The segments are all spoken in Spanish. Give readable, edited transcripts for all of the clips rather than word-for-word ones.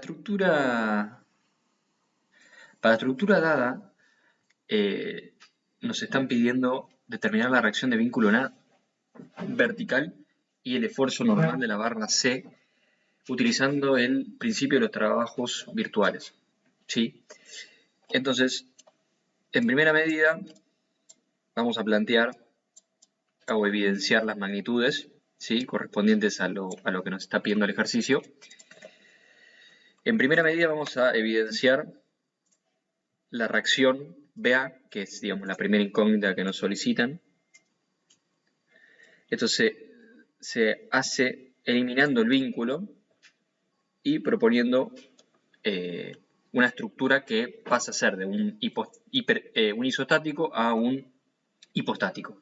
Estructura, para la estructura dada, nos están pidiendo determinar la reacción de vínculo en A vertical y el esfuerzo normal de la barra C utilizando el principio de los trabajos virtuales. ¿Sí? Entonces, en primera medida, vamos a plantear o evidenciar las magnitudes, ¿sí?, correspondientes a lo que nos está pidiendo el ejercicio. En primera medida vamos a evidenciar la reacción BA, que es, digamos, la primera incógnita que nos solicitan. Esto se hace eliminando el vínculo y proponiendo una estructura que pasa a ser de un isostático a un hipostático.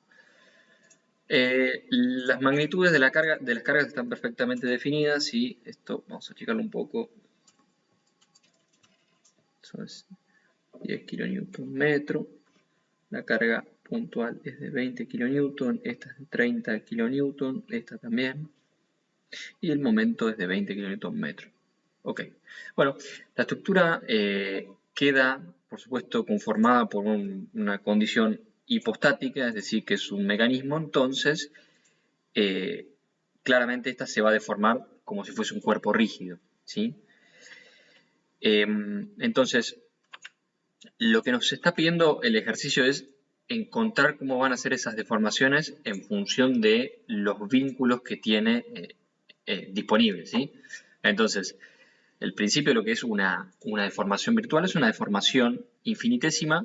Las magnitudes de las cargas están perfectamente definidas y esto vamos a checarlo un poco. Eso es 10 kN/metro. La carga puntual es de 20 kN, esta es de 30 kN, esta también. Y el momento es de 20 kN/metro. Ok. Bueno, la estructura queda, por supuesto, conformada por una condición hipostática, es decir, que es un mecanismo. Entonces, claramente esta se va a deformar como si fuese un cuerpo rígido, ¿sí? Entonces, lo que nos está pidiendo el ejercicio es encontrar cómo van a ser esas deformaciones en función de los vínculos que tiene disponibles, ¿sí? Entonces, el principio de lo que es una deformación virtual es una deformación infinitésima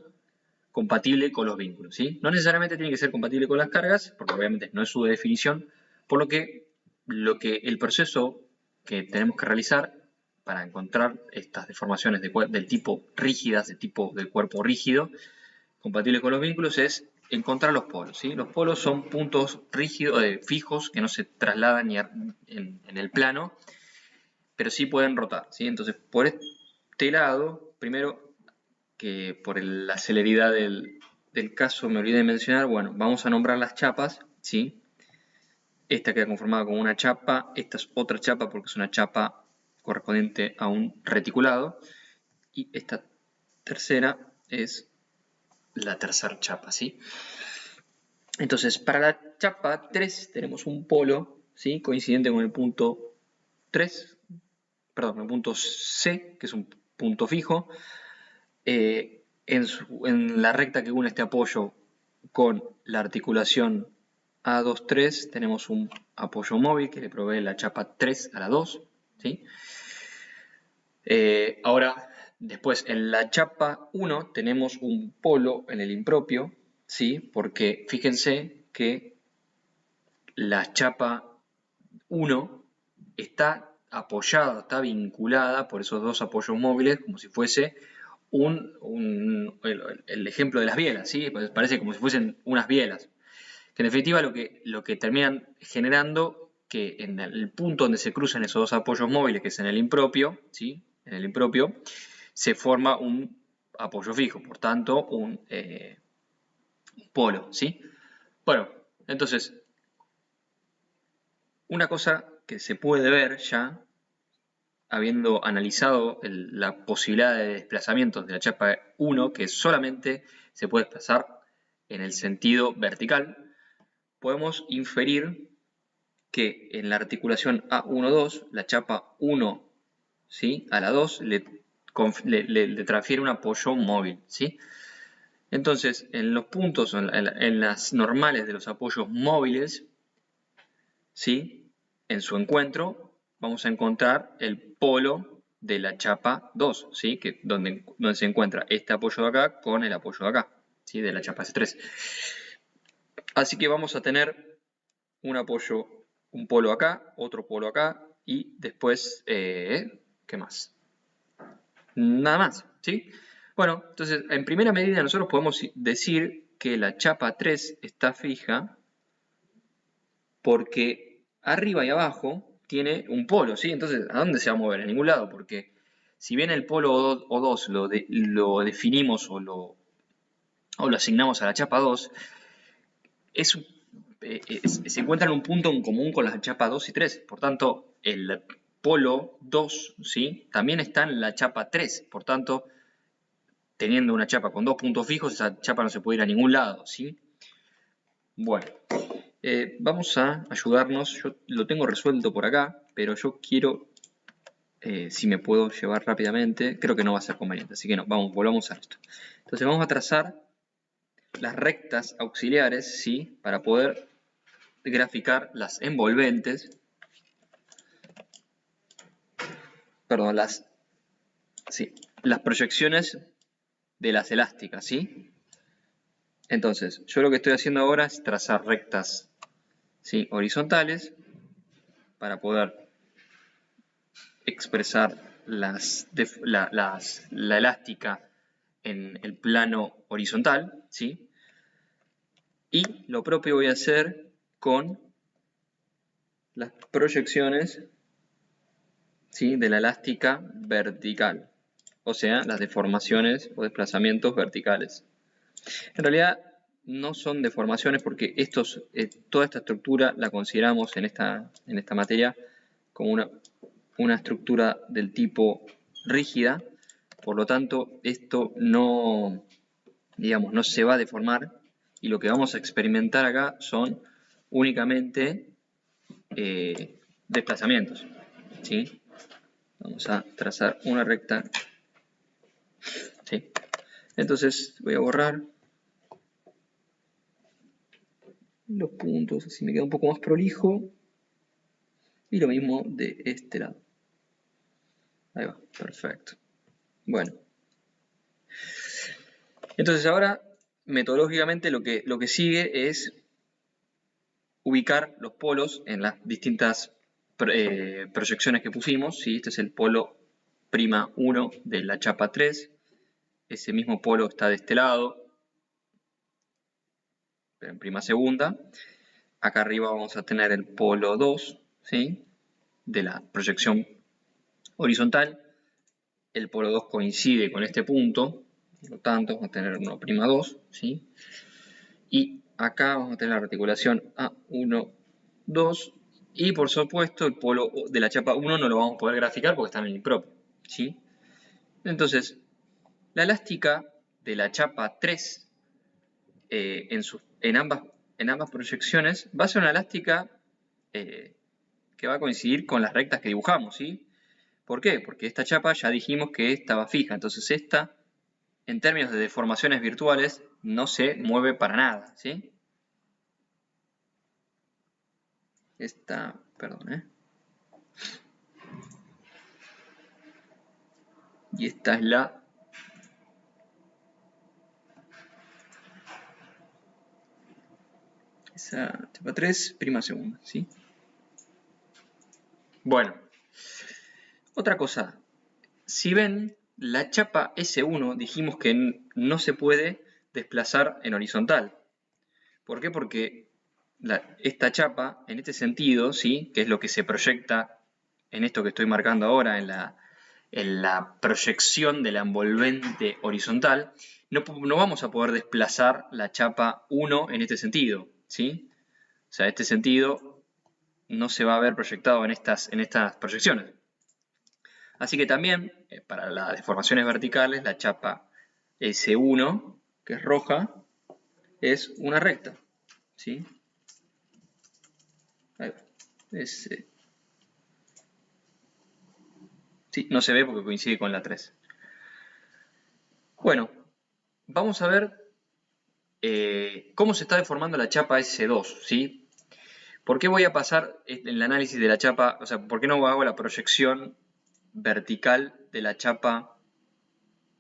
compatible con los vínculos, ¿sí? No necesariamente tiene que ser compatible con las cargas, porque obviamente no es su definición, por lo que el proceso que tenemos que realizar para encontrar estas deformaciones del tipo rígidas, de cuerpo rígido, compatible con los vínculos, es encontrar los polos, ¿sí? Los polos son puntos rígidos, fijos, que no se trasladan en el plano, pero sí pueden rotar, ¿sí? Entonces, por este lado, primero, que por la celeridad del caso me olvidé de mencionar, bueno, vamos a nombrar las chapas, ¿sí? Esta queda conformada con una chapa, esta es otra chapa porque es una chapa correspondiente a un reticulado, y esta tercera es la tercera chapa, ¿sí? Entonces, para la chapa 3 tenemos un polo, ¿sí?, coincidente con el punto 3, perdón, el punto C, que es un punto fijo. En la recta que une este apoyo con la articulación A2-3 tenemos un apoyo móvil que le provee la chapa 3 a la 2, ¿sí? Ahora, después en la chapa 1 tenemos un polo en el impropio, ¿sí? Porque fíjense que la chapa 1 está apoyada, está vinculada por esos dos apoyos móviles como si fuese el ejemplo de las bielas, ¿sí? Parece como si fuesen unas bielas, que en definitiva lo que terminan generando que en el punto donde se cruzan esos dos apoyos móviles, que es en el impropio, ¿sí?, en el impropio se forma un apoyo fijo, por tanto un polo, ¿sí? Bueno, entonces, una cosa que se puede ver ya, habiendo analizado la posibilidad de desplazamientos de la chapa 1, que solamente se puede desplazar en el sentido vertical, podemos inferir que en la articulación A1-2, la chapa 1, ¿sí?, a la 2 le transfiere un apoyo móvil, ¿sí? Entonces, en los puntos, en las normales de los apoyos móviles, ¿sí?, en su encuentro, vamos a encontrar el polo de la chapa 2, ¿sí?, que donde se encuentra este apoyo de acá con el apoyo de acá, ¿sí?, de la chapa C3. Así que vamos a tener un polo acá, otro polo acá, y después, ¿qué más? Nada más, ¿sí? Bueno, entonces, en primera medida nosotros podemos decir que la chapa 3 está fija porque arriba y abajo tiene un polo, ¿sí? Entonces, ¿a dónde se va a mover? En ningún lado, porque si bien el polo O2 lo definimos o lo asignamos a la chapa 2, se encuentra en un punto en común con las chapas 2 y 3. Por tanto, polo 2, ¿sí? También está en la chapa 3. Por tanto, teniendo una chapa con 2 puntos fijos, esa chapa no se puede ir a ningún lado, ¿sí? Bueno, vamos a ayudarnos. Yo lo tengo resuelto por acá, pero yo quiero, si me puedo llevar rápidamente, creo que no va a ser conveniente, así que no, volvamos a esto. Entonces vamos a trazar las rectas auxiliares, ¿sí? Para poder graficar las envolventes, perdón, las proyecciones de las elásticas, ¿sí? Entonces, yo lo que estoy haciendo ahora es trazar rectas, ¿sí? Horizontales para poder expresar la elástica en el plano horizontal, ¿sí? Y lo propio voy a hacer con las proyecciones, ¿sí? De la elástica vertical, o sea, las deformaciones o desplazamientos verticales. En realidad no son deformaciones porque toda esta estructura la consideramos en esta materia como una estructura del tipo rígida, por lo tanto esto no, digamos, no se va a deformar y lo que vamos a experimentar acá son únicamente desplazamientos, ¿sí? Vamos a trazar una recta, ¿sí? Entonces voy a borrar los puntos, así me queda un poco más prolijo. Y lo mismo de este lado. Ahí va, perfecto. Bueno. Entonces ahora, metodológicamente, lo que sigue es ubicar los polos en las distintas proyecciones que pusimos. ¿Sí? Este es el polo prima 1 de la chapa 3. Ese mismo polo está de este lado, pero en prima segunda. Acá arriba vamos a tener el polo 2, ¿sí? De la proyección horizontal. El polo 2 coincide con este punto, por lo tanto vamos a tener 1'2, ¿sí? Y acá vamos a tener la reticulación A1, 2, y por supuesto el polo de la chapa 1 no lo vamos a poder graficar porque está en el impropio, ¿sí? Entonces, la elástica de la chapa 3 en ambas proyecciones va a ser una elástica que va a coincidir con las rectas que dibujamos, ¿sí? ¿Por qué? Porque esta chapa ya dijimos que estaba fija, entonces esta, en términos de deformaciones virtuales, no se mueve para nada, ¿sí? Esta, perdón, y esta es la esa chapa 3, prima segunda, ¿sí? Bueno, otra cosa, si ven, la chapa S1 dijimos que no se puede desplazar en horizontal. ¿Por qué? Porque esta chapa, en este sentido, ¿sí? Que es lo que se proyecta en esto que estoy marcando ahora, en la proyección de la envolvente horizontal, no vamos a poder desplazar la chapa 1 en este sentido, ¿sí? O sea, este sentido no se va a ver proyectado en estas proyecciones. Así que también, para las deformaciones verticales, la chapa S1, que es roja, es una recta, ¿sí? Ahí va. Sí, no se ve porque coincide con la 3. Bueno, vamos a ver cómo se está deformando la chapa S2, ¿sí? ¿Por qué voy a pasar el análisis de la chapa, o sea, por qué no hago la proyección vertical de la chapa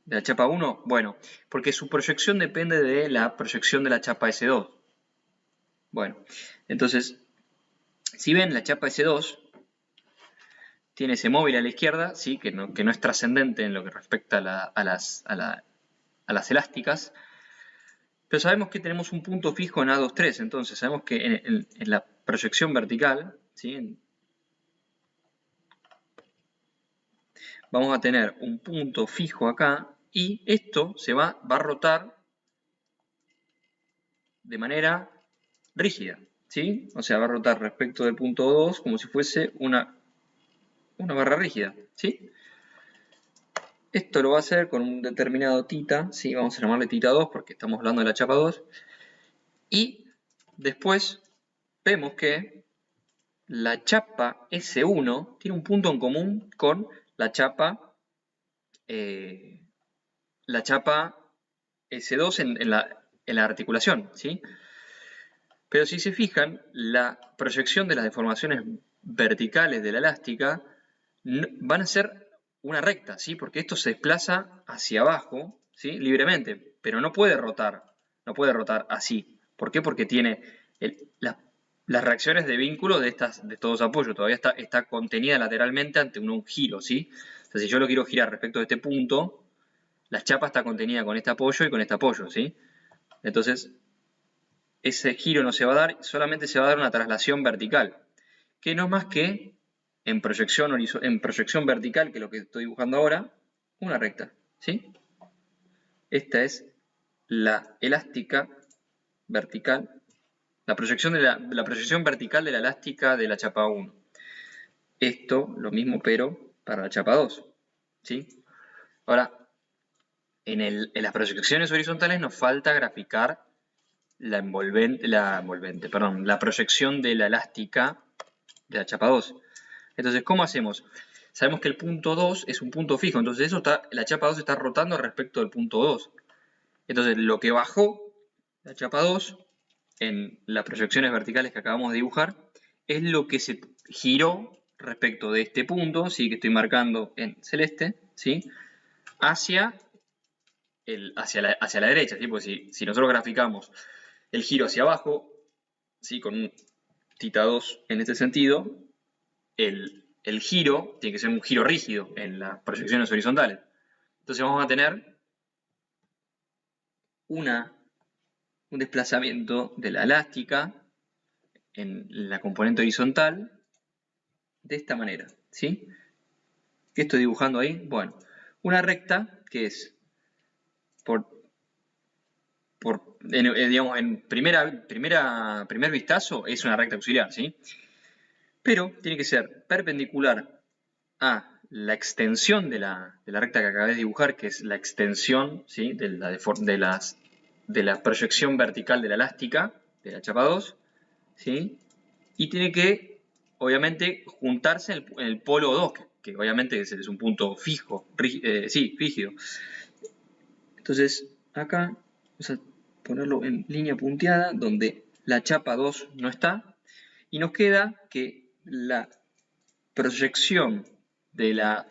1? Bueno, porque su proyección depende de la proyección de la chapa S2. Bueno, entonces, si ven la chapa S2, tiene ese móvil a la izquierda, ¿sí? que no es trascendente en lo que respecta a las elásticas, pero sabemos que tenemos un punto fijo en A23, entonces sabemos que en la proyección vertical, ¿sí? Vamos a tener un punto fijo acá y esto se va a rotar de manera rígida, ¿sí? O sea, va a rotar respecto del punto 2 como si fuese una una barra rígida, ¿sí? Esto lo va a hacer con un determinado θ, ¿sí? Vamos a llamarle θ2 porque estamos hablando de la chapa 2. Y después vemos que la chapa S1 tiene un punto en común con la chapa S2 en la articulación, ¿sí? Pero si se fijan, la proyección de las deformaciones verticales de la elástica van a ser una recta, ¿sí? Porque esto se desplaza hacia abajo, ¿sí? Libremente, pero no puede rotar así. ¿Por qué? Porque tiene las reacciones de vínculo de estos dos apoyos, todavía está contenida lateralmente ante un giro, ¿sí? O sea, si yo lo quiero girar respecto de este punto, la chapa está contenida con este apoyo y con este apoyo, ¿sí? Entonces, ese giro no se va a dar, solamente se va a dar una traslación vertical, que no es más que en proyección vertical, que es lo que estoy dibujando ahora, una recta, ¿sí? Esta es la elástica vertical, la proyección vertical de la elástica de la chapa 1. Esto, lo mismo, pero para la chapa 2, ¿sí? Ahora, en las proyecciones horizontales nos falta graficar la proyección de la elástica de la chapa 2. Entonces, ¿cómo hacemos? Sabemos que el punto 2 es un punto fijo, entonces la chapa 2 está rotando respecto del punto 2. Entonces, lo que bajó la chapa 2 en las proyecciones verticales que acabamos de dibujar es lo que se giró respecto de este punto, ¿sí? Que estoy marcando en celeste, ¿sí? hacia la derecha, ¿sí? Porque si nosotros graficamos el giro hacia abajo, ¿sí? Con un θ2 en este sentido, el giro tiene que ser un giro rígido en las proyecciones horizontales. Entonces vamos a tener un desplazamiento de la elástica en la componente horizontal de esta manera, ¿sí? ¿Qué estoy dibujando ahí? Bueno, una recta que es digamos, en primer vistazo es una recta auxiliar, ¿sí? Pero tiene que ser perpendicular a la extensión de la recta que acabé de dibujar, que es la extensión, ¿sí? de la proyección vertical de la elástica, de la chapa 2, ¿sí? Y tiene que, obviamente, juntarse en el polo 2, que obviamente es un punto fijo, rígido. Entonces, acá vamos a ponerlo en línea punteada, donde la chapa 2 no está, y nos queda que la proyección de la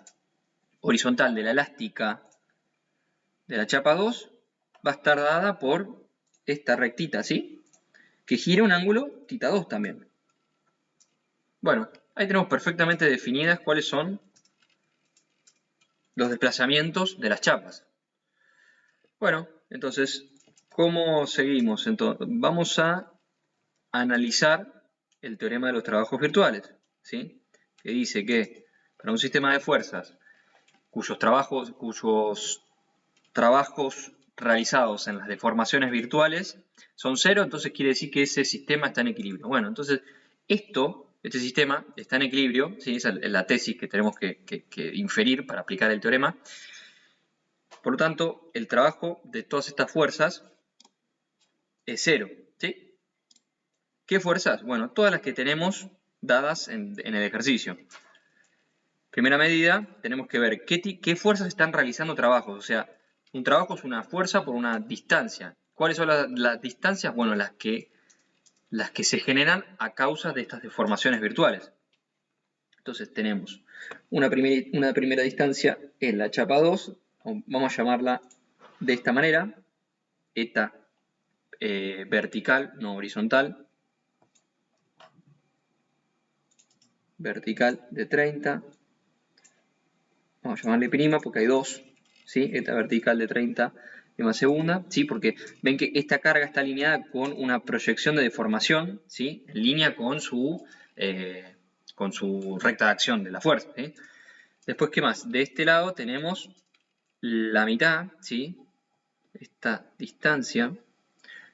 horizontal de la elástica de la chapa 2 va a estar dada por esta rectita, ¿sí? Que gira un ángulo θ2 también. Bueno, ahí tenemos perfectamente definidas cuáles son los desplazamientos de las chapas. Bueno, entonces, ¿cómo seguimos? Entonces, vamos a analizar el teorema de los trabajos virtuales, ¿sí? Que dice que para un sistema de fuerzas cuyos trabajos realizados en las deformaciones virtuales son cero, entonces quiere decir que ese sistema está en equilibrio. Bueno, entonces este sistema está en equilibrio, ¿sí? Esa es la tesis que tenemos que inferir para aplicar el teorema. Por lo tanto, el trabajo de todas estas fuerzas es cero, ¿sí? ¿Qué fuerzas? Bueno, todas las que tenemos dadas en el ejercicio. Primera medida, tenemos que ver qué fuerzas están realizando trabajos. O sea, un trabajo es una fuerza por una distancia. ¿Cuáles son las distancias? Bueno, las que se generan a causa de estas deformaciones virtuales. Entonces tenemos una primera distancia en la chapa 2, vamos a llamarla de esta manera, eta vertical, no horizontal, vertical de 30, vamos a llamarle prima porque hay dos, ¿sí? Eta vertical de 30 más segunda, ¿sí? Porque ven que esta carga está alineada con una proyección de deformación, ¿sí? En línea con su recta de acción de la fuerza, ¿sí? Después, ¿qué más? De este lado tenemos la mitad, ¿sí? Esta distancia,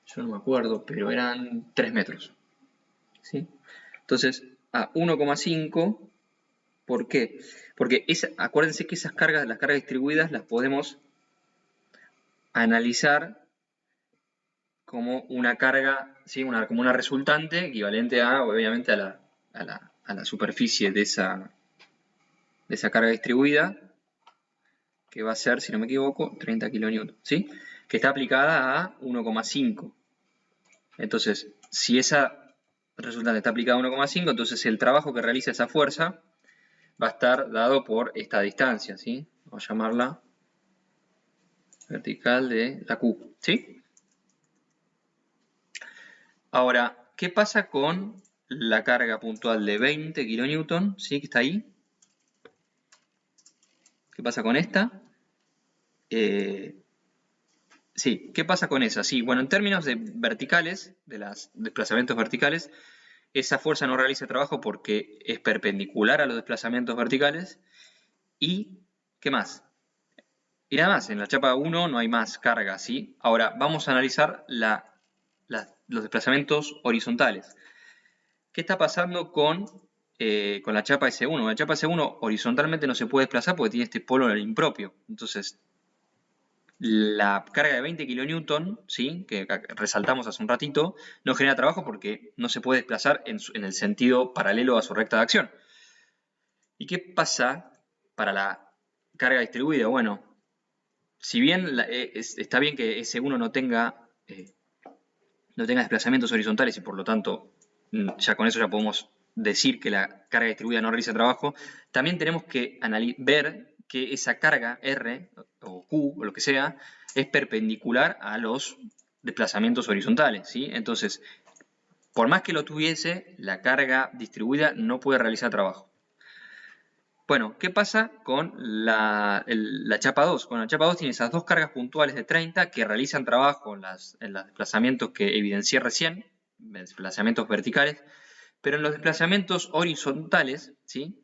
yo no me acuerdo, pero eran 3 metros, ¿sí? Entonces, a 1,5 ¿Por qué? Porque acuérdense que esas cargas, las cargas distribuidas, las podemos analizar como una carga, ¿sí? Como una resultante equivalente a, obviamente, a la superficie de esa carga distribuida, que va a ser, si no me equivoco, 30 kN, ¿sí? Que está aplicada a 1,5. Entonces, si esa resultante está aplicada a 1,5, entonces el trabajo que realiza esa fuerza va a estar dado por esta distancia, ¿sí? Vamos a llamarla vertical de la Q, ¿sí? Ahora, ¿qué pasa con la carga puntual de 20 kN, ¿sí? Que está ahí. ¿Qué pasa con esta? Sí, ¿qué pasa con esa? Sí, bueno, en términos de verticales, de los desplazamientos verticales, esa fuerza no realiza trabajo porque es perpendicular a los desplazamientos verticales. ¿Y qué más? Y nada más, en la chapa 1 no hay más carga, ¿sí? Ahora, vamos a analizar los desplazamientos horizontales. ¿Qué está pasando con la chapa S1? La chapa S1 horizontalmente no se puede desplazar porque tiene este polo impropio. Entonces, la carga de 20 kN, ¿sí? Que resaltamos hace un ratito, no genera trabajo porque no se puede desplazar en el sentido paralelo a su recta de acción. ¿Y qué pasa para la carga distribuida? Bueno, si bien está bien que S1 no tenga desplazamientos horizontales y por lo tanto ya con eso ya podemos decir que la carga distribuida no realiza trabajo, también tenemos que ver que esa carga R o Q o lo que sea es perpendicular a los desplazamientos horizontales, ¿sí? Entonces, por más que lo tuviese, la carga distribuida no puede realizar trabajo. Bueno, ¿qué pasa con la chapa 2? Bueno, la chapa 2 tiene esas dos cargas puntuales de 30 que realizan trabajo en los desplazamientos que evidencié recién, desplazamientos verticales, pero en los desplazamientos horizontales, ¿sí?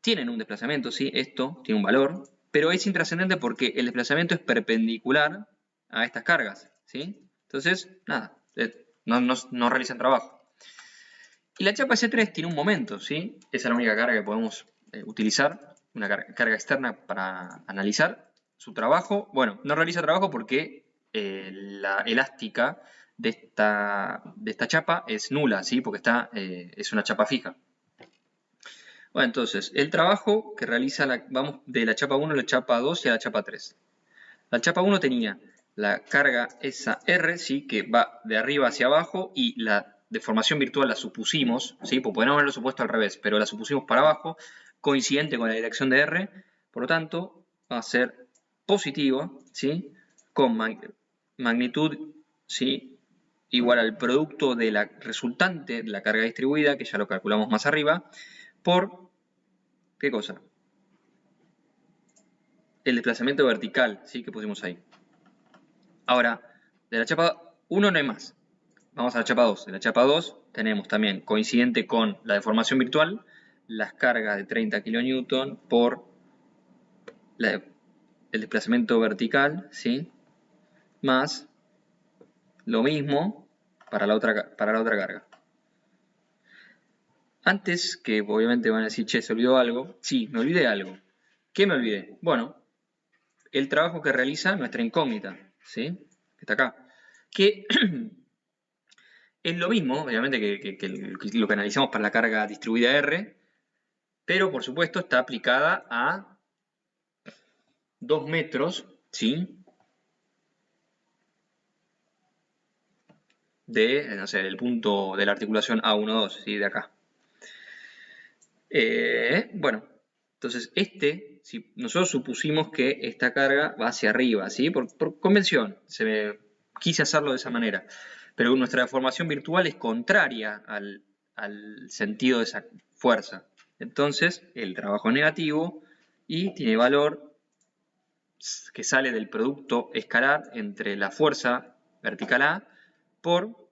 Tienen un desplazamiento, ¿sí? Esto tiene un valor, pero es intrascendente porque el desplazamiento es perpendicular a estas cargas, ¿sí? Entonces, nada, no realizan trabajo. Y la chapa S3 tiene un momento, ¿sí? Esa es la única carga que podemos utilizar, una carga externa para analizar su trabajo. Bueno, no realiza trabajo porque la elástica de esta chapa es nula, ¿sí? Porque es una chapa fija. Bueno, entonces, el trabajo que realiza, vamos de la chapa 1 a la chapa 2 y a la chapa 3. La chapa 1 tenía la carga esa R, ¿sí? Que va de arriba hacia abajo y la deformación virtual la supusimos, ¿sí? Pues podríamos haberlo supuesto al revés, pero la supusimos para abajo, coincidente con la dirección de R, por lo tanto va a ser positiva, ¿sí? Con magnitud, ¿sí? Igual al producto de la resultante de la carga distribuida, que ya lo calculamos más arriba, por, ¿qué cosa? El desplazamiento vertical, ¿sí? Que pusimos ahí. Ahora, de la chapa 1 no hay más. Vamos a la chapa 2. En la chapa 2 tenemos también, coincidente con la deformación virtual, las cargas de 30 kN por el desplazamiento vertical, ¿sí? Más lo mismo para la otra carga. Antes, que obviamente van a decir, che, se olvidó algo. Sí, me olvidé algo. ¿Qué me olvidé? Bueno, el trabajo que realiza nuestra incógnita, ¿sí? Que está acá. Que es lo mismo, obviamente, que lo que analizamos para la carga distribuida R, pero por supuesto está aplicada a 2 metros, ¿sí? De, no sé, del punto de la articulación A1-2, ¿sí? De acá. Bueno, entonces si nosotros supusimos que esta carga va hacia arriba, ¿sí? Por convención, quise hacerlo de esa manera, pero nuestra deformación virtual es contraria al sentido de esa fuerza. Entonces, el trabajo es negativo y tiene valor que sale del producto escalar entre la fuerza vertical A por,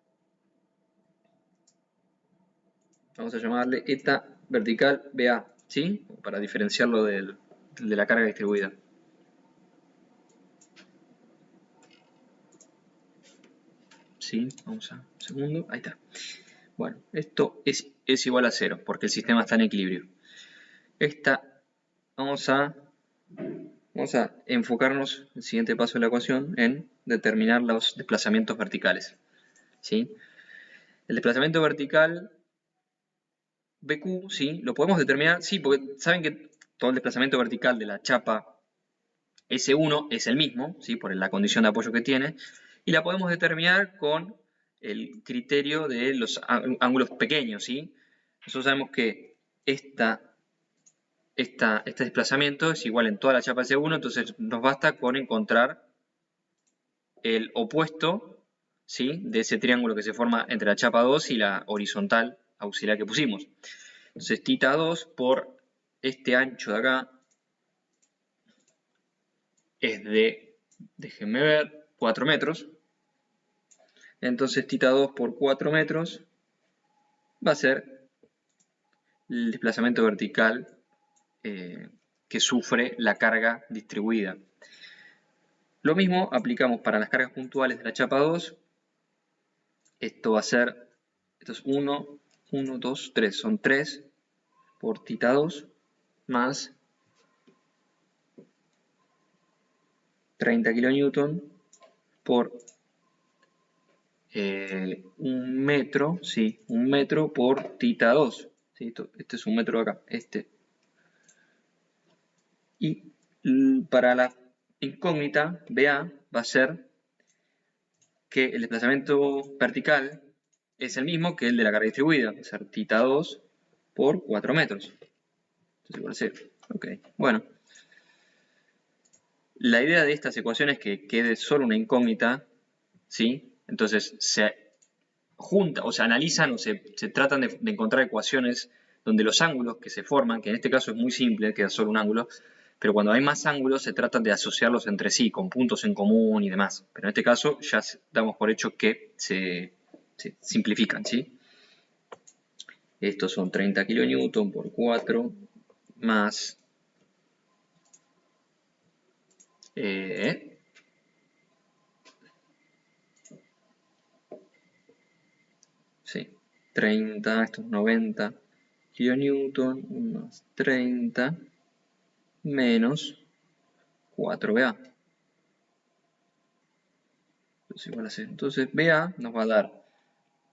vamos a llamarle eta vertical BA, ¿sí? Para diferenciarlo de la carga distribuida. ¿Sí? Vamos a un segundo, ahí está. Bueno, esto es igual a 0 porque el sistema está en equilibrio. vamos a enfocarnos, el siguiente paso de la ecuación, en determinar los desplazamientos verticales, ¿sí? El desplazamiento vertical BQ, ¿sí? Lo podemos determinar, sí, porque saben que todo el desplazamiento vertical de la chapa S1 es el mismo, ¿sí? Por la condición de apoyo que tiene, y la podemos determinar con el criterio de los ángulos pequeños, ¿sí? Nosotros sabemos que este desplazamiento es igual en toda la chapa S1, entonces nos basta con encontrar el opuesto, ¿sí? De ese triángulo que se forma entre la chapa 2 y la horizontal auxiliar que pusimos. Entonces, θ 2 por este ancho de acá es de, déjenme ver, 4 metros. Entonces, θ 2 por 4 metros va a ser el desplazamiento vertical que sufre la carga distribuida. Lo mismo aplicamos para las cargas puntuales de la chapa 2. Esto va a ser, esto es 1, 2, 3, son 3 por θ 2 más 30 kN por 1 metro, sí, 1 metro por θ 2. ¿Sí? Este es 1 metro de acá, este. Y para la incógnita, BA va a ser que el desplazamiento vertical es el mismo que el de la carga distribuida, va a ser θ 2 por 4 metros. Entonces va a ser, ok, bueno. La idea de estas ecuaciones es que quede solo una incógnita, ¿sí? Entonces se junta o se analizan o se tratan de encontrar ecuaciones donde los ángulos que se forman, que en este caso es muy simple, queda solo un ángulo, pero cuando hay más ángulos se tratan de asociarlos entre sí, con puntos en común y demás. Pero en este caso ya damos por hecho que se simplifican, ¿sí? Estos son 30 kN por 4 más 30, esto es 90 kN más 30 menos 4BA. Entonces BA nos va a dar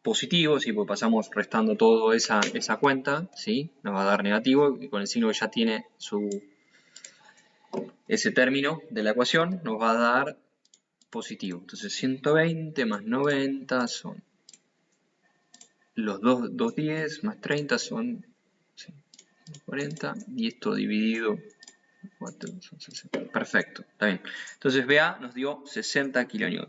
positivo, ¿sí? Porque pasamos restando todo esa cuenta, ¿sí? Nos va a dar negativo y con el signo que ya tiene ese término de la ecuación nos va a dar positivo. Entonces 120 más 90 son los 210 más 30 son 40 y esto dividido 4 son 60. Perfecto, está bien. Entonces BA nos dio 60 kN.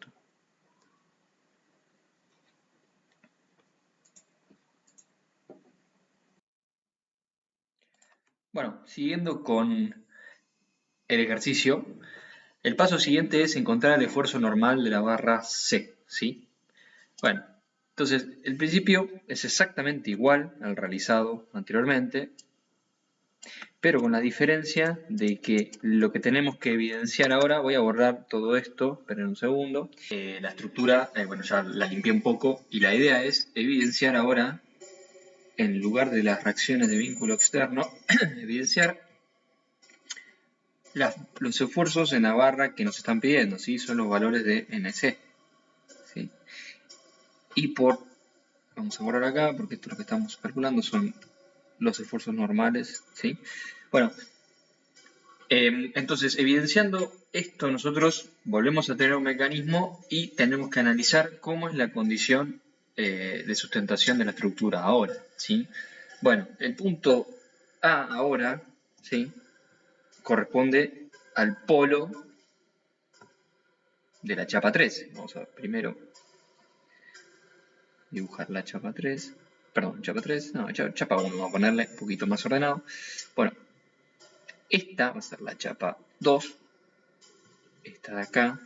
Bueno, siguiendo con el ejercicio, el paso siguiente es encontrar el esfuerzo normal de la barra C, ¿sí? Bueno, entonces el principio es exactamente igual al realizado anteriormente, pero con la diferencia de que lo que tenemos que evidenciar ahora, voy a borrar todo esto, esperen un segundo, la estructura, bueno, ya la limpié un poco, y la idea es evidenciar ahora, en lugar de las reacciones de vínculo externo, evidenciar los esfuerzos en la barra que nos están pidiendo, ¿sí? Son los valores de NC, ¿sí? Y vamos a borrar acá, porque esto lo que estamos calculando son los esfuerzos normales, ¿sí? Bueno, entonces, evidenciando esto, nosotros volvemos a tener un mecanismo y tenemos que analizar cómo es la condición de sustentación de la estructura ahora, ¿sí? Bueno, el punto A ahora, ¿sí? Corresponde al polo de la chapa 3. Vamos a primero dibujar la chapa 3. Perdón, chapa 3. No, chapa 1. Vamos a ponerle un poquito más ordenado. Bueno, esta va a ser la chapa 2. Esta de acá.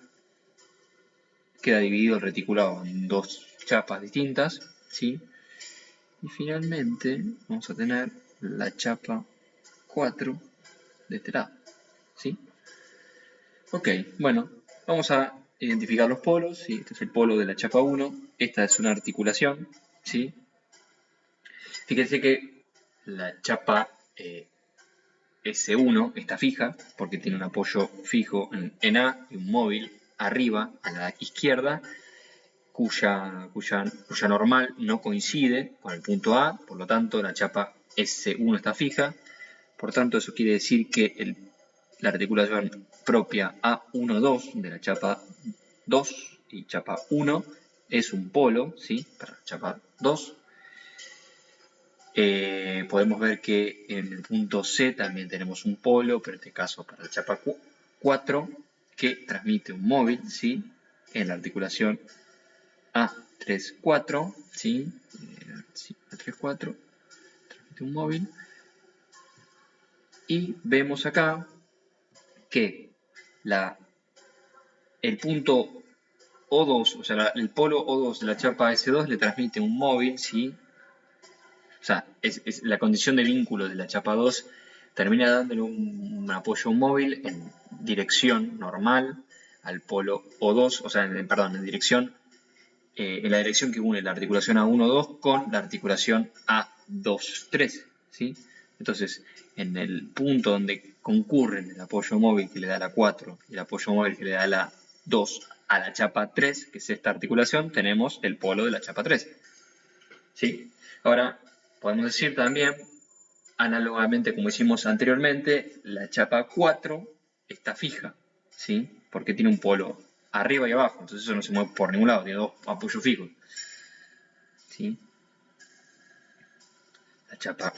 Queda dividido el reticulado en dos chapas distintas, ¿sí? Y finalmente vamos a tener la chapa 4 de este lado, ¿sí? Ok, bueno, vamos a identificar los polos, ¿sí? Este es el polo de la chapa 1, esta es una articulación, ¿sí? Fíjense que la chapa S1 está fija porque tiene un apoyo fijo en A y un móvil arriba a la izquierda, cuya normal no coincide con el punto A, por lo tanto la chapa S1 está fija. Por tanto, eso quiere decir que la articulación propia A1-2 de la chapa 2 y chapa 1 es un polo, ¿sí? Para la chapa 2. Podemos ver que en el punto C también tenemos un polo, pero en este caso para la chapa 4, que transmite un móvil, ¿sí? En la articulación A3-4, ¿sí? A3-4, transmite un móvil. Y vemos acá que el punto O2, o sea, el polo O2 de la chapa S2 le transmite un móvil, ¿sí? O sea, es la condición de vínculo de la chapa 2 termina dándole un apoyo a un móvil en dirección normal al polo O2, o sea, en la dirección que une la articulación A1-2 con la articulación A2-3, ¿sí? Entonces, en el punto donde concurren el apoyo móvil que le da la 4 y el apoyo móvil que le da la 2 a la chapa 3, que es esta articulación, tenemos el polo de la chapa 3, ¿sí? Ahora, podemos decir también, análogamente como hicimos anteriormente, la chapa 4 está fija, ¿sí? Porque tiene un polo arriba y abajo, entonces eso no se mueve por ningún lado, tiene dos apoyos fijos, ¿sí? La chapa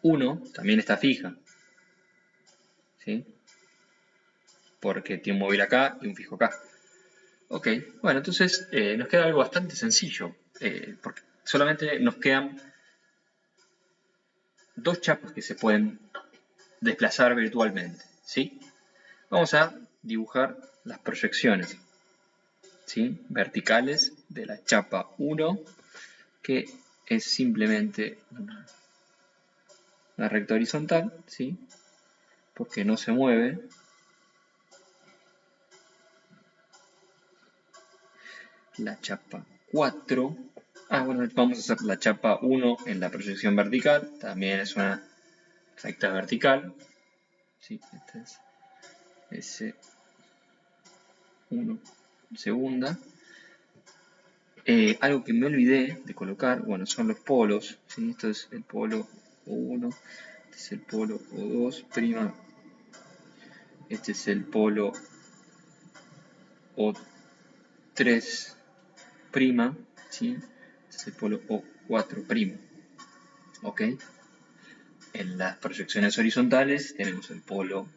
1 también está fija, ¿sí? Porque tiene un móvil acá y un fijo acá. Ok, bueno, entonces nos queda algo bastante sencillo, porque solamente nos quedan dos chapas que se pueden desplazar virtualmente, ¿sí? Vamos a dibujar las proyecciones, ¿sí? Verticales de la chapa 1, que es simplemente una recta horizontal, ¿sí? Porque no se mueve. La chapa 4. Bueno, vamos a hacer la chapa 1 en la proyección vertical. También es una recta vertical. Sí, esta es S1 segunda. Algo que me olvidé de colocar, bueno, son los polos. ¿Sí? Esto es el polo O1. Este es el polo O2'. Este es el polo O3'. ¿Sí? Este es el polo O4'. ¿Ok? En las proyecciones horizontales tenemos el polo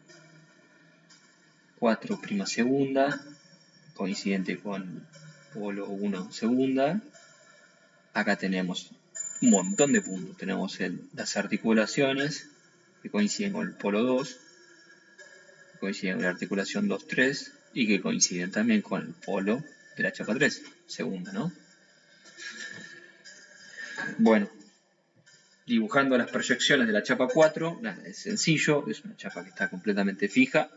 4' segunda, coincidente con el polo 1 segunda. Acá tenemos un montón de puntos. Tenemos las articulaciones que coinciden con el polo 2, que coinciden con la articulación 2-3 y que coinciden también con el polo de la chapa 3 segunda, ¿no? Bueno, dibujando las proyecciones de la chapa 4, nada, es sencillo, es una chapa que está completamente fija.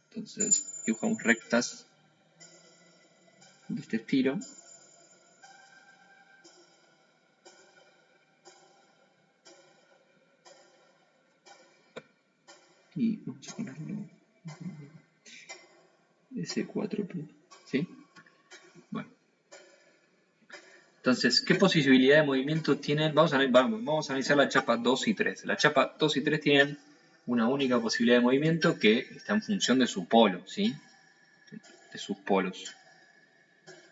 Entonces dibujamos rectas de este estilo. Y vamos a ponerlo S4', ¿sí? Bueno. Entonces, ¿qué posibilidad de movimiento tienen? Vamos a analizar la chapa 2 y 3. La chapa 2 y 3 tienen una única posibilidad de movimiento que está en función de su polo, ¿sí? De sus polos.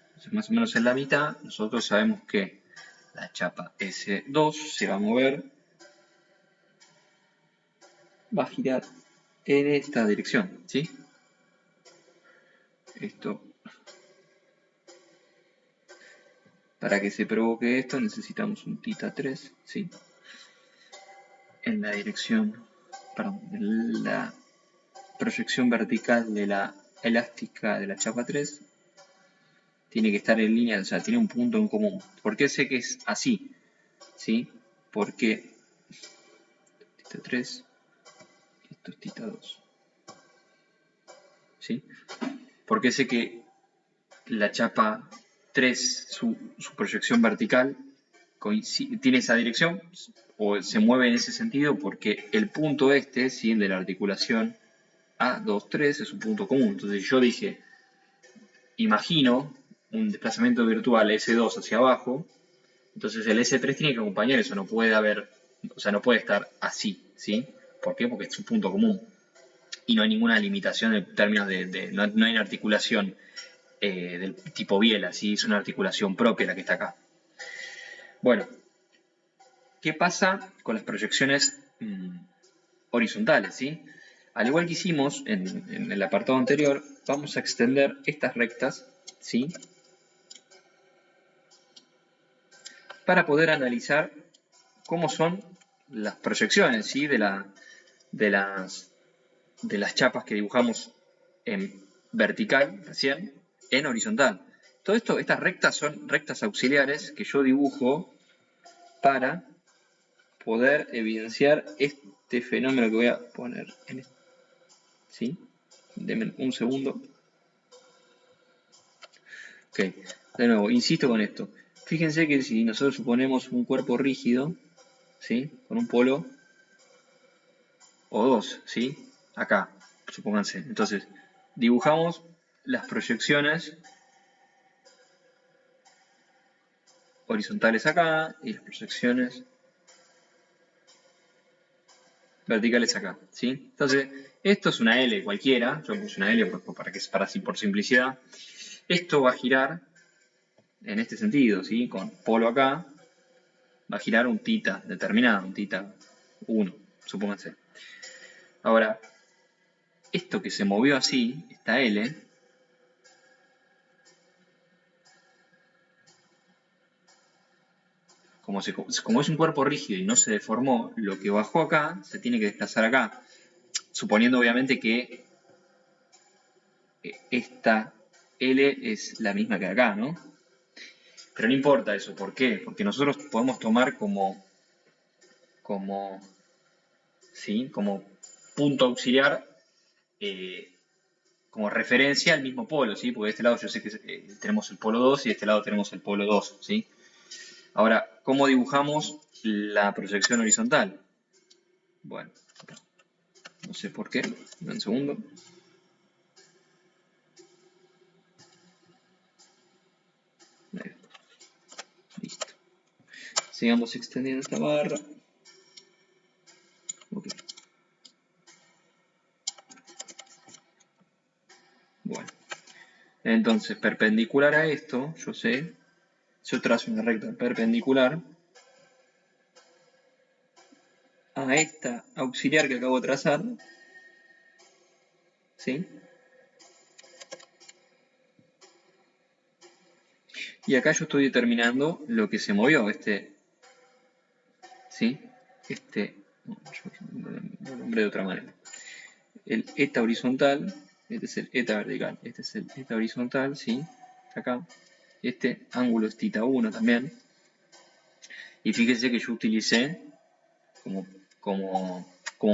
Entonces, más o menos en la mitad, nosotros sabemos que la chapa S2 se va a mover, va a girar en esta dirección, ¿sí? Esto, para que se provoque esto necesitamos un θ3, ¿sí? En la dirección, perdón, en la proyección vertical de la elástica de la chapa 3 tiene que estar en línea, o sea, tiene un punto en común. ¿Por qué sé que es así? ¿Sí? Porque θ3, esto es θ2. ¿Sí? Porque sé que la chapa 3, su proyección vertical, tiene esa dirección o se mueve en ese sentido porque el punto este, ¿sí? De la articulación A23 es un punto común. Entonces yo dije, imagino un desplazamiento virtual S2 hacia abajo, entonces el S3 tiene que acompañar eso, no puede haber, o sea, no puede estar así, ¿sí? ¿Por qué? Porque es un punto común y no hay ninguna limitación en términos no hay una articulación del tipo biela, ¿sí? Es una articulación propia la que está acá. Bueno, ¿qué pasa con las proyecciones horizontales, ¿sí? Al igual que hicimos en el apartado anterior, vamos a extender estas rectas, ¿sí? Para poder analizar cómo son las proyecciones, ¿sí? de las chapas que dibujamos en vertical recién, en horizontal. Todo esto, estas rectas son rectas auxiliares que yo dibujo para poder evidenciar este fenómeno que voy a poner en este. ¿Sí? Denme un segundo. Ok, de nuevo, insisto con esto. Fíjense que si nosotros suponemos un cuerpo rígido, ¿sí? Con un polo o dos, ¿sí? Acá, supónganse. Entonces, dibujamos las proyecciones horizontales acá y las proyecciones verticales acá, ¿sí? Entonces, esto es una L cualquiera, yo puse una L por simplicidad. Esto va a girar en este sentido, ¿sí? Con polo acá, va a girar un tita determinado, un tita 1, supónganse. Ahora, esto que se movió así, esta L, como es un cuerpo rígido y no se deformó, lo que bajó acá se tiene que desplazar acá, suponiendo obviamente que esta L es la misma que acá, ¿no? Pero no importa eso, ¿por qué? Porque nosotros podemos tomar ¿sí? Como punto auxiliar, como referencia al mismo polo, ¿sí? Porque de este lado yo sé que tenemos el polo 2 y de este lado tenemos el polo 2, ¿sí? Ahora, ¿cómo dibujamos la proyección horizontal? Bueno, no sé por qué, un segundo. Listo. Sigamos extendiendo esta barra. Ok. Bueno. Entonces, perpendicular a esto, yo trazo una recta perpendicular a esta auxiliar que acabo de trazar, ¿sí? Y acá yo estoy determinando lo que se movió, ¿sí? Lo nombré de otra manera. El eta horizontal, este es el eta vertical, este es el eta horizontal, ¿sí? Acá. Este ángulo es θ 1 también. Y fíjense que yo utilicé como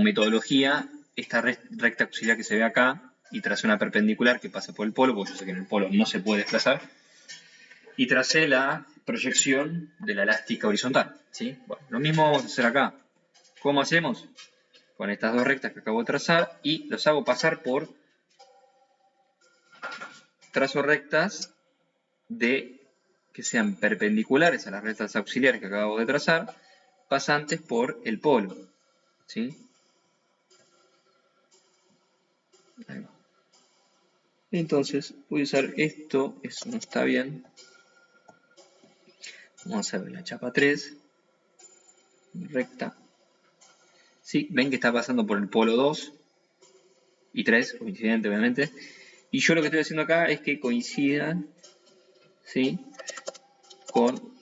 metodología esta recta auxiliar que se ve acá y tracé una perpendicular que pasa por el polo, porque yo sé que en el polo no se puede desplazar. Y tracé la proyección de la elástica horizontal, ¿sí? Bueno, lo mismo vamos a hacer acá. ¿Cómo hacemos? Con estas dos rectas que acabo de trazar y los hago pasar por trazo rectas que sean perpendiculares a las rectas auxiliares que acabo de trazar, pasantes por el polo, ¿sí? Ahí va. Entonces voy a usar esto, eso no está bien. Vamos a hacer la chapa 3, recta. Sí, ven que está pasando por el polo 2 y 3, coincidente obviamente. Y yo lo que estoy haciendo acá es que coincidan, ¿sí? Con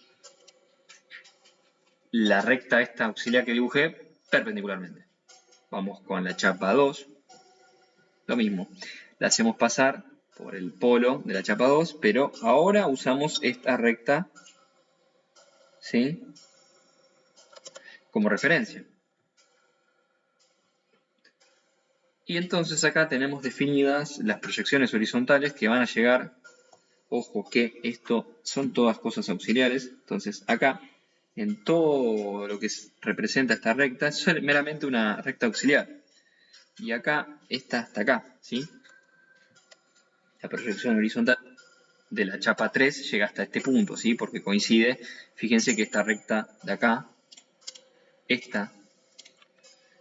la recta esta auxiliar que dibujé perpendicularmente. Vamos con la chapa 2, lo mismo. La hacemos pasar por el polo de la chapa 2, pero ahora usamos esta recta, ¿sí? Como referencia. Y entonces acá tenemos definidas las proyecciones horizontales que van a llegar, ojo que esto son todas cosas auxiliares, entonces acá en todo lo que representa esta recta es meramente una recta auxiliar. Y acá, esta hasta acá, ¿sí? La proyección horizontal de la chapa 3 llega hasta este punto, ¿sí? Porque coincide, fíjense que esta recta de acá, esta,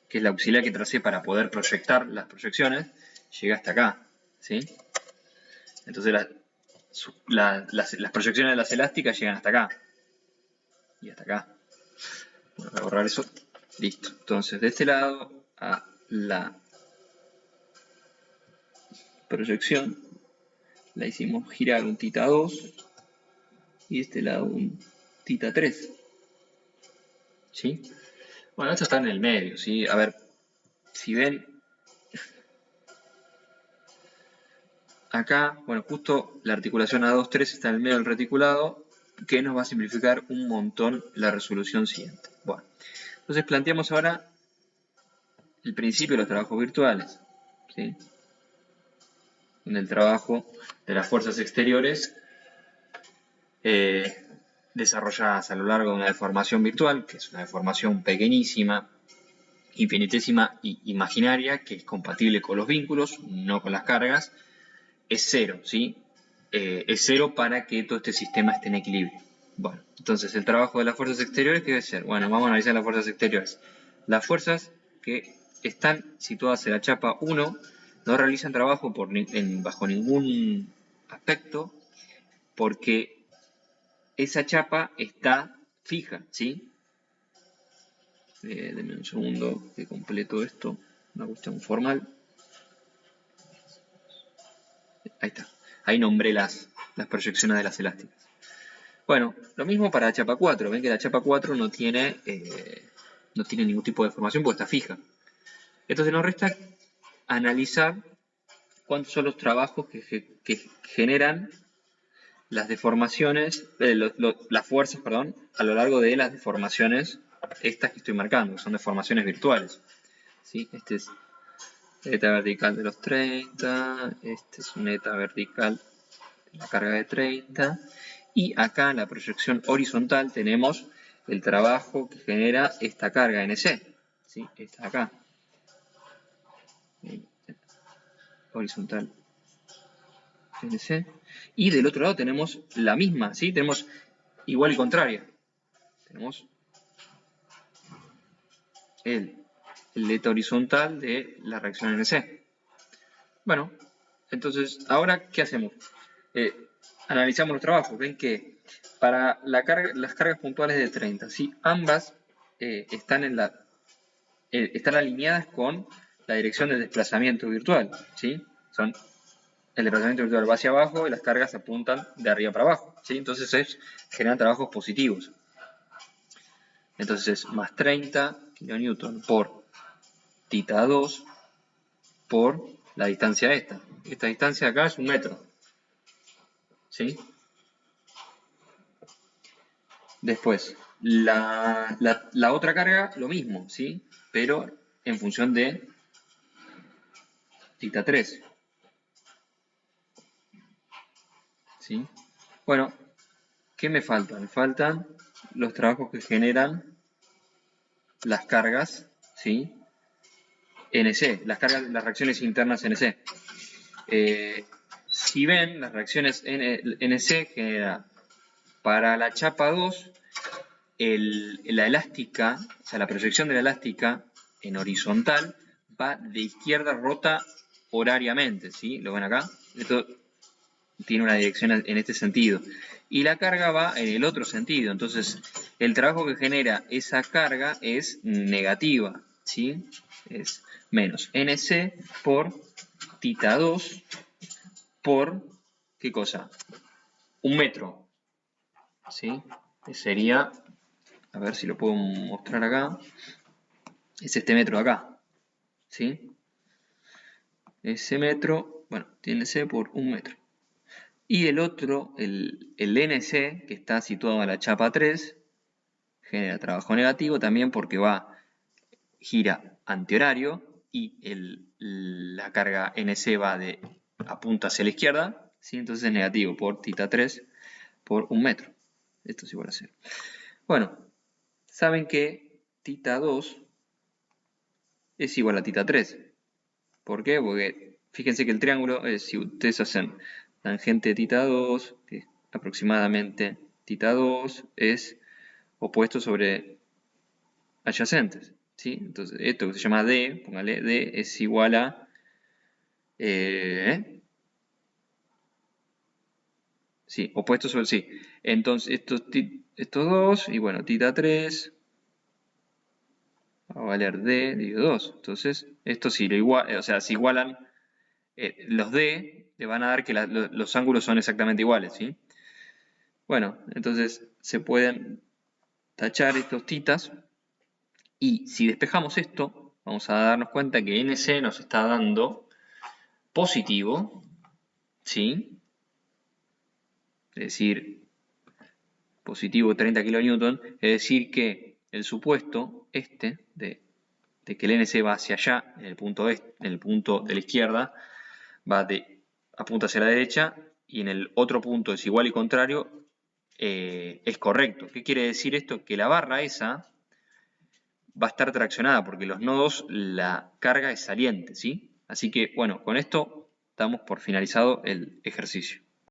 que es la auxiliar que tracé para poder proyectar las proyecciones, llega hasta acá, ¿sí? Entonces las proyecciones de las elásticas llegan hasta acá. Y hasta acá. Bueno, voy a borrar eso. Listo. Entonces, de este lado a la proyección la hicimos girar un θ 2 y de este lado un θ 3. ¿Sí? Bueno, esto está en el medio, ¿sí? A ver, si ven acá, bueno, justo la articulación A2-3 está en el medio del reticulado, que nos va a simplificar un montón la resolución siguiente. Bueno, entonces planteamos ahora el principio de los trabajos virtuales, ¿sí? En el trabajo de las fuerzas exteriores desarrolladas a lo largo de una deformación virtual, que es una deformación pequeñísima, infinitésima e imaginaria, que es compatible con los vínculos, no con las cargas, es cero, ¿sí? Es cero para que todo este sistema esté en equilibrio. Bueno, entonces el trabajo de las fuerzas exteriores, ¿qué debe ser? Bueno, vamos a analizar las fuerzas exteriores. Las fuerzas que están situadas en la chapa 1 no realizan trabajo bajo ningún aspecto porque esa chapa está fija, ¿sí? Denme un segundo que completo esto, una cuestión formal. Ahí está. Ahí nombré las proyecciones de las elásticas. Bueno, lo mismo para la chapa 4. Ven que la chapa 4 no tiene ningún tipo de deformación porque está fija. Entonces nos resta analizar cuántos son los trabajos que generan las deformaciones, las fuerzas, perdón, a lo largo de las deformaciones estas que estoy marcando, que son deformaciones virtuales. ¿Sí? Este es eta vertical de los 30, este es un eta vertical de la carga de 30, y acá en la proyección horizontal tenemos el trabajo que genera esta carga NC, ¿sí? Esta acá, horizontal NC, y del otro lado tenemos la misma, ¿sí? Tenemos igual y contraria, tenemos el eta horizontal de la reacción NC. Bueno, entonces, ahora, ¿qué hacemos? Analizamos los trabajos. Ven que para las cargas puntuales de 30, si ambas están alineadas con la dirección del desplazamiento virtual, ¿sí? El desplazamiento virtual va hacia abajo y las cargas apuntan de arriba para abajo, ¿sí? Entonces generan trabajos positivos. Entonces es más 30 kN por θ 2 por la distancia esta. Esta distancia acá es 1 metro. ¿Sí? Después, la otra carga, lo mismo, ¿sí? Pero en función de θ 3. ¿Sí? Bueno, ¿qué me falta? Me faltan los trabajos que generan las cargas, ¿sí? NC, las reacciones internas NC. Si ven, las reacciones NC genera para la chapa 2 la elástica, o sea, la proyección de la elástica en horizontal va de izquierda rota horariamente, ¿sí? ¿Lo ven acá? Esto tiene una dirección en este sentido. Y la carga va en el otro sentido. Entonces, el trabajo que genera esa carga es negativa, ¿sí? Es menos NC por θ 2 por, ¿qué cosa? 1 metro, ¿sí? Sería, a ver si lo puedo mostrar acá, es este metro de acá, ¿sí? Ese metro, bueno, tiene C por 1 metro. Y el otro, el NC, que está situado a la chapa 3, genera trabajo negativo también porque gira antihorario y la carga NC apunta hacia la izquierda, ¿sí? Entonces es negativo por θ 3 por 1 metro. Esto es igual a 0. Bueno, saben que θ2 es igual a θ3. ¿Por qué? Porque fíjense que el triángulo, si ustedes hacen tangente de θ2, que es aproximadamente θ2, es opuesto sobre adyacentes, ¿sí? Entonces, esto que se llama D, póngale D, es igual a... sí, opuesto sobre sí. Entonces, estos dos, y bueno, θ3 va a valer D dividido 2. Entonces, esto sí, o sea, si igualan los D, le van a dar que los ángulos son exactamente iguales, ¿sí? Bueno, entonces se pueden tachar estos titas. Y si despejamos esto, vamos a darnos cuenta que NC nos está dando positivo, ¿sí? Es decir, positivo 30 kN, es decir que el supuesto de que el NC va hacia allá, en el punto de la izquierda, apunta hacia la derecha, y en el otro punto es igual y contrario, es correcto. ¿Qué quiere decir esto? Que la barra esa va a estar traccionada porque los nodos, la carga es saliente, ¿sí? Así que, bueno, con esto damos por finalizado el ejercicio.